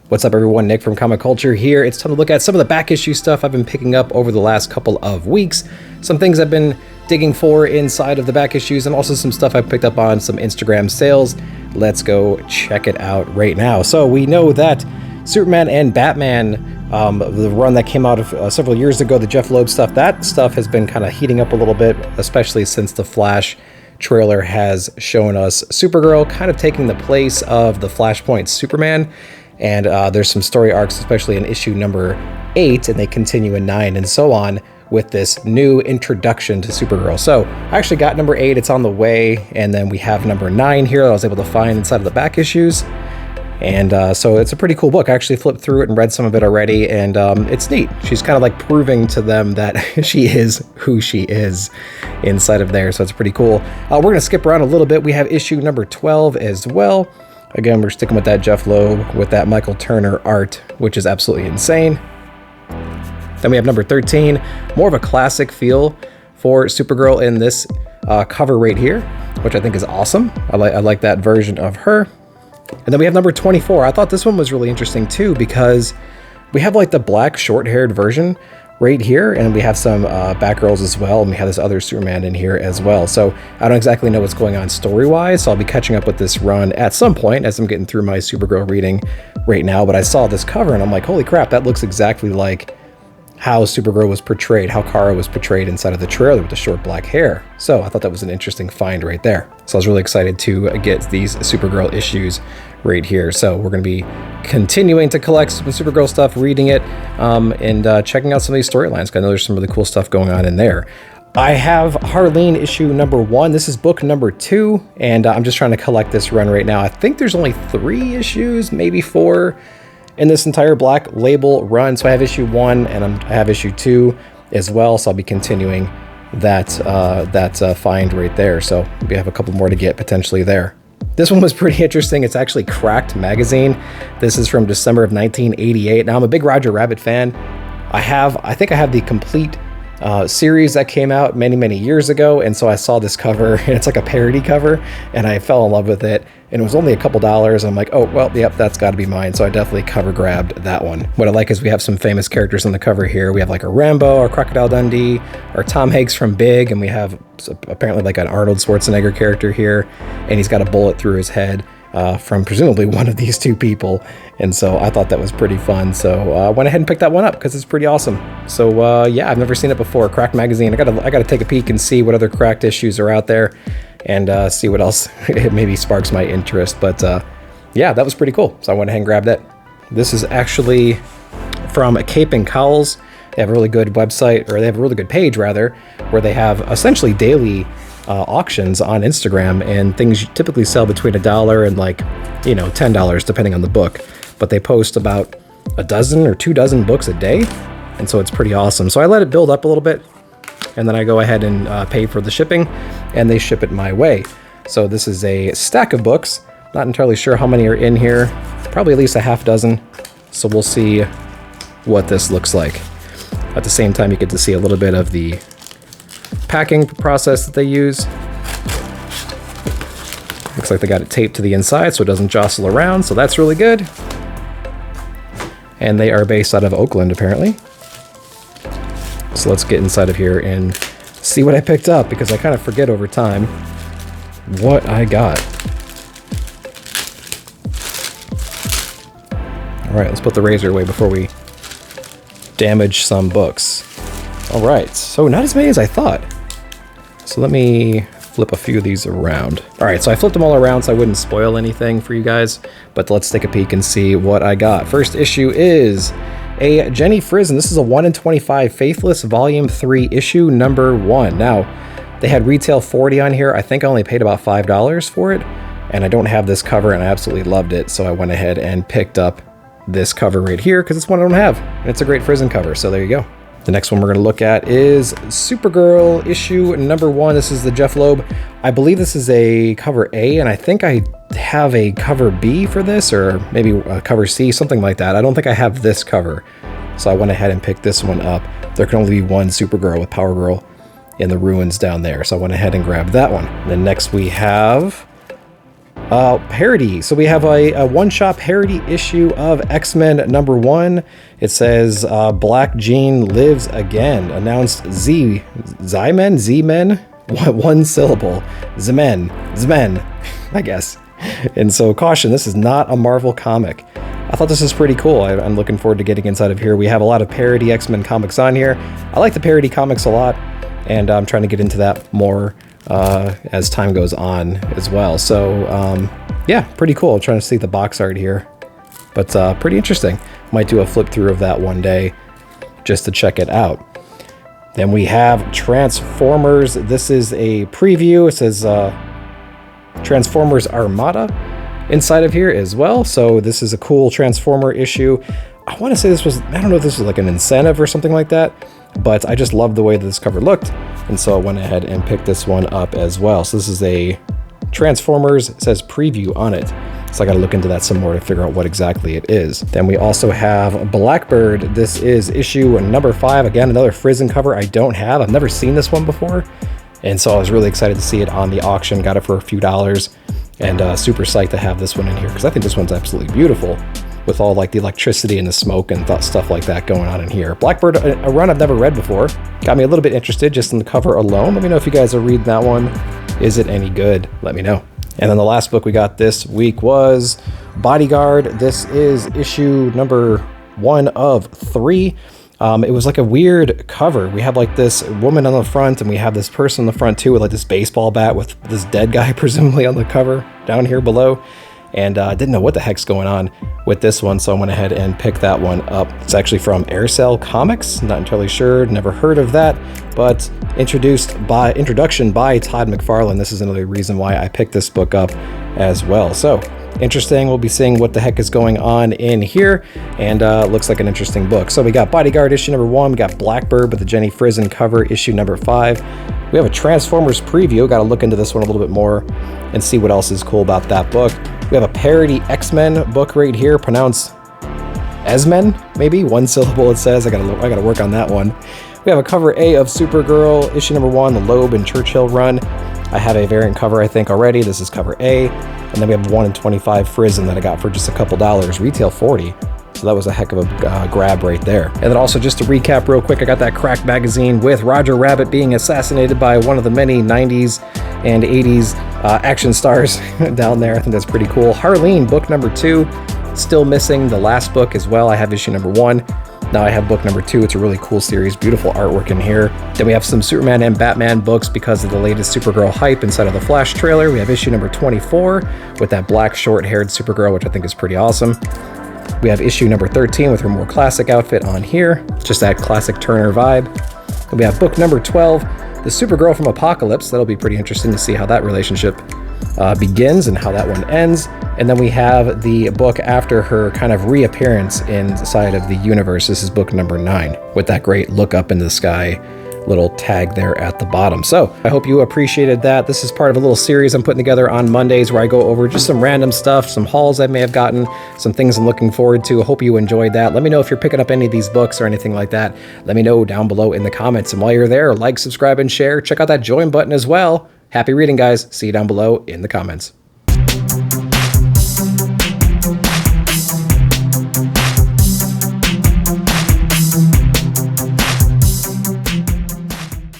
What's up everyone, Nick from Comic Culture here. It's time to look at some of the back issue stuff I've been picking up over the last couple of weeks. Some things I've been digging for inside of the back issues, and also some stuff I picked up on some Instagram sales. Let's go check it out right now. So we know that Superman and Batman, the run that came out of several years ago, the Jeff Loeb stuff, that stuff has been kind of heating up a little bit, especially since the Flash trailer has shown us Supergirl kind of taking the place of the Flashpoint Superman. And there's some story arcs, especially in issue number 8, and they continue in 9 and so on with this new introduction to Supergirl. So I actually got number 8, it's on the way, and then we have number 9 here that I was able to find inside of the back issues. And so it's a pretty cool book. I actually flipped through it and read some of it already, and it's neat. She's kind of like proving to them that she is who she is inside of there, so it's pretty cool. We're going to skip around a little bit. We have issue number 12 as well. Again, we're sticking with that Jeff Loeb with that Michael Turner art, which is absolutely insane. Then we have number 13, more of a classic feel for Supergirl in this cover right here, which I think is awesome. I like that version of her. And then we have number 24. I thought this one was really interesting too, because we have like the black short-haired version right here, and we have some Batgirls as well, and we have this other Superman in here as well. So I don't exactly know what's going on story-wise, so I'll be catching up with this run at some point as I'm getting through my Supergirl reading right now. But I saw this cover and I'm like, holy crap, that looks exactly like how Supergirl was portrayed, how Kara was portrayed inside of the trailer with the short black hair. So I thought that was an interesting find right there. So I was really excited to get these Supergirl issues right here. So we're going to be continuing to collect some Supergirl stuff, reading it, and checking out some of these storylines, because I know there's some really cool stuff going on in there. I have Harleen issue number 1. This is book number 2, and I'm just trying to collect this run right now. I think there's only 3 issues, maybe 4, in this entire Black Label run. So I have issue 1 and I have issue 2 as well. So I'll be continuing that find right there. So we have a couple more to get potentially there. This one was pretty interesting. It's actually Cracked magazine. This is from December of 1988. Now I'm a big Roger Rabbit fan. I think I have the complete series that came out many years ago, and so I saw this cover, and it's like a parody cover, and I fell in love with it, and it was only a couple dollars. I'm like, oh well, yep, that's got to be mine. So I definitely cover grabbed that one. What I like is we have some famous characters on the cover here. We have like a Rambo, our Crocodile Dundee, our Tom Hanks from Big, and we have apparently like an Arnold Schwarzenegger character here, and he's got a bullet through his head from presumably one of these 2 people. And so I thought that was pretty fun. So I went ahead and picked that one up because it's pretty awesome. So yeah, I've never seen it before. Cracked magazine. I gotta take a peek and see what other Cracked issues are out there, and see what else maybe sparks my interest. But yeah, that was pretty cool. So I went ahead and grabbed it. This is actually from Cape and Cowls. They have a really good website, or they have a really good page rather, where they have essentially daily auctions on Instagram, and things typically sell between $1 and like, you know, $10 depending on the book. But they post about a dozen or 2 dozen books a day, and so it's pretty awesome. So I let it build up a little bit, and then I go ahead and pay for the shipping, and they ship it my way. So this is a stack of books. Not entirely sure how many are in here. Probably at least a half dozen. So we'll see what this looks like. At the same time, you get to see a little bit of the packing process that they use. Looks like they got it taped to the inside so it doesn't jostle around, so that's really good. And they are based out of Oakland, apparently. So let's get inside of here and see what I picked up, because I kind of forget over time what I got. All right, let's put the razor away before we damage some books. All right, so not as many as I thought. So let me flip a few of these around. All right, so I flipped them all around so I wouldn't spoil anything for you guys, but let's take a peek and see what I got. First issue is a Jenny Frison. This is a 1 in 25 Faithless Volume 3 issue number 1. Now, they had retail $40 on here. I think I only paid about $5 for it, and I don't have this cover, and I absolutely loved it, so I went ahead and picked up this cover right here because it's one I don't have, and it's a great Frison cover, so there you go. The next one we're going to look at is Supergirl issue number 1. This is the Jeff Loeb. I believe this is a cover A, and I think I have a cover B for this, or maybe a cover C, something like that. I don't think I have this cover, so I went ahead and picked this one up. There can only be one Supergirl with Power Girl in the ruins down there, so I went ahead and grabbed that one. And then next we have Parody. So we have a one-shot parody issue of X-Men #1. It says Black Jean lives again. Announced Z-Men, one syllable, Zmen, I guess. And so caution, this is not a Marvel comic. I thought this was pretty cool. I'm looking forward to getting inside of here. We have a lot of parody X-Men comics on here. I like the parody comics a lot, and I'm trying to get into that more as time goes on as well. So yeah, pretty cool. I'm trying to see the box art here, but pretty interesting. Might do a flip through of that one day just to check it out. Then we have Transformers. This is a preview. It says Transformers Armada inside of here as well. So this is a cool Transformer issue. I want to say this was, I don't know if this was like an incentive or something like that, but I just loved the way that this cover looked, and so I went ahead and picked this one up as well. So this is a Transformers, it says preview on it, so I got to look into that some more to figure out what exactly it is. Then we also have Blackbird. This is issue #5. Again, another Frizzen cover I don't have. I've never seen this one before, and so I was really excited to see it on the auction. Got it for a few dollars, and super psyched to have this one in here because I think this one's absolutely beautiful with all like the electricity and the smoke and stuff like that going on in here. Blackbird, a run I've never read before. Got me a little bit interested just in the cover alone. Let me know if you guys are reading that one. Is it any good? Let me know. And then the last book we got this week was Bodyguard. This is issue #1 of 3. It was like a weird cover. We have like this woman on the front, and we have this person on the front too with like this baseball bat with this dead guy presumably on the cover down here below. And I didn't know what the heck's going on with this one, so I went ahead and picked that one up. It's actually from Aircell Comics. Not entirely sure, never heard of that, but introduction by Todd McFarlane. This is another reason why I picked this book up as well. So interesting. We'll be seeing what the heck is going on in here, and looks like an interesting book. So we got Bodyguard issue #1. We got Blackbird with the Jenny Frizzen cover issue #5. We have a Transformers preview. Got to look into this one a little bit more and see what else is cool about that book. We have a parody X-Men book right here, pronounced Esmen, maybe one syllable. It says. I gotta work on that one. We have a cover A of Supergirl issue #1, the Loeb and Churchill run. I have a variant cover I think already. This is cover A, and then we have 1 in 25 Frizzen that I got for just a couple dollars, retail $40. So that was a heck of a grab right there. And then also just to recap real quick, I got that Crack magazine with Roger Rabbit being assassinated by one of the many 90s and 80s action stars down there. I think that's pretty cool. Harleen, book #2, still missing the last book as well. I have issue #1. Now I have book #2. It's a really cool series, beautiful artwork in here. Then we have some Superman and Batman books because of the latest Supergirl hype inside of the Flash trailer. We have issue #24 with that black short-haired Supergirl, which I think is pretty awesome. We have issue #13 with her more classic outfit on here, just that classic Turner vibe. And we have book #12, the Supergirl from Apocalypse. That'll be pretty interesting to see how that relationship begins and how that one ends. And then we have the book after her kind of reappearance inside of the universe. This is book #9 with that great look up in the sky little tag there at the bottom. So I hope you appreciated that. This is part of a little series I'm putting together on Mondays where I go over just some random stuff, some hauls I may have gotten, some things I'm looking forward to. I hope you enjoyed that. Let me know if you're picking up any of these books or anything like that. Let me know down below in the comments. And while you're there, like, subscribe, and share. Check out that join button as well. Happy reading, guys. See you down below in the comments.